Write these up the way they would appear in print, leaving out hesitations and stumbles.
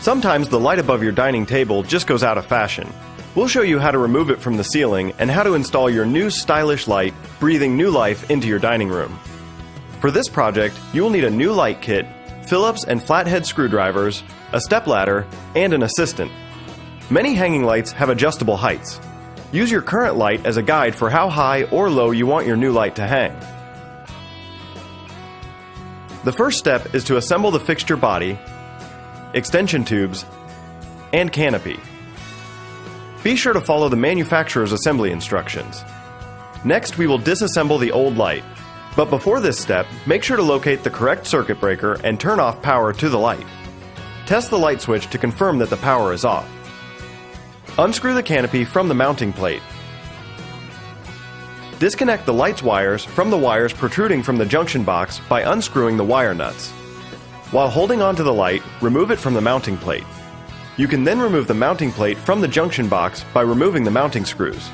Sometimes the light above your dining table just goes out of fashion. We'll show you how to remove it from the ceiling and how to install your new stylish light, breathing new life into your dining room. For this project, you will need a new light kit, Phillips and flathead screwdrivers, a stepladder, and an assistant. Many hanging lights have adjustable heights. Use your current light as a guide for how high or low you want your new light to hang. The first step is to assemble the fixture body, extension tubes, and canopy. Be sure to follow the manufacturer's assembly instructions. Next, we will disassemble the old light. But before this step, make sure to locate the correct circuit breaker and turn off power to the light. Test the light switch to confirm that the power is off. Unscrew the canopy from the mounting plate. Disconnect the light's wires from the wires protruding from the junction box by unscrewing the wire nuts. While holding onto the light, remove it from the mounting plate. You can then remove the mounting plate from the junction box by removing the mounting screws.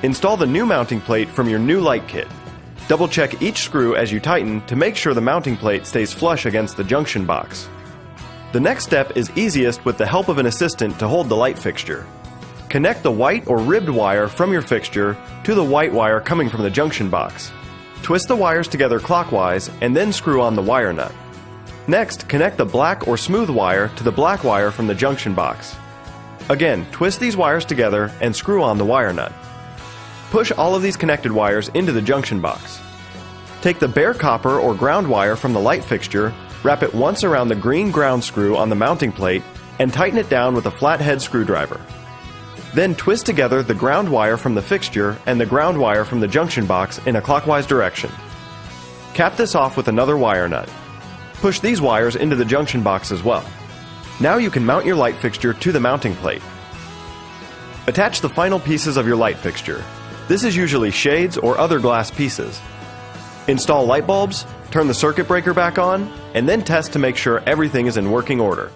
Install the new mounting plate from your new light kit. Double check each screw as you tighten to make sure the mounting plate stays flush against the junction box. The next step is easiest with the help of an assistant to hold the light fixture. Connect the white or ribbed wire from your fixture to the white wire coming from the junction box. Twist the wires together clockwise and then screw on the wire nut. Next, connect the black or smooth wire to the black wire from the junction box. Again, twist these wires together and screw on the wire nut. Push all of these connected wires into the junction box. Take the bare copper or ground wire from the light fixture, wrap it once around the green ground screw on the mounting plate, and tighten it down with a flathead screwdriver. Then twist together the ground wire from the fixture and the ground wire from the junction box in a clockwise direction. Cap this off with another wire nut. Push these wires into the junction box as well. Now you can mount your light fixture to the mounting plate. Attach the final pieces of your light fixture. This is usually shades or other glass pieces. Install light bulbs, turn the circuit breaker back on, and then test to make sure everything is in working order.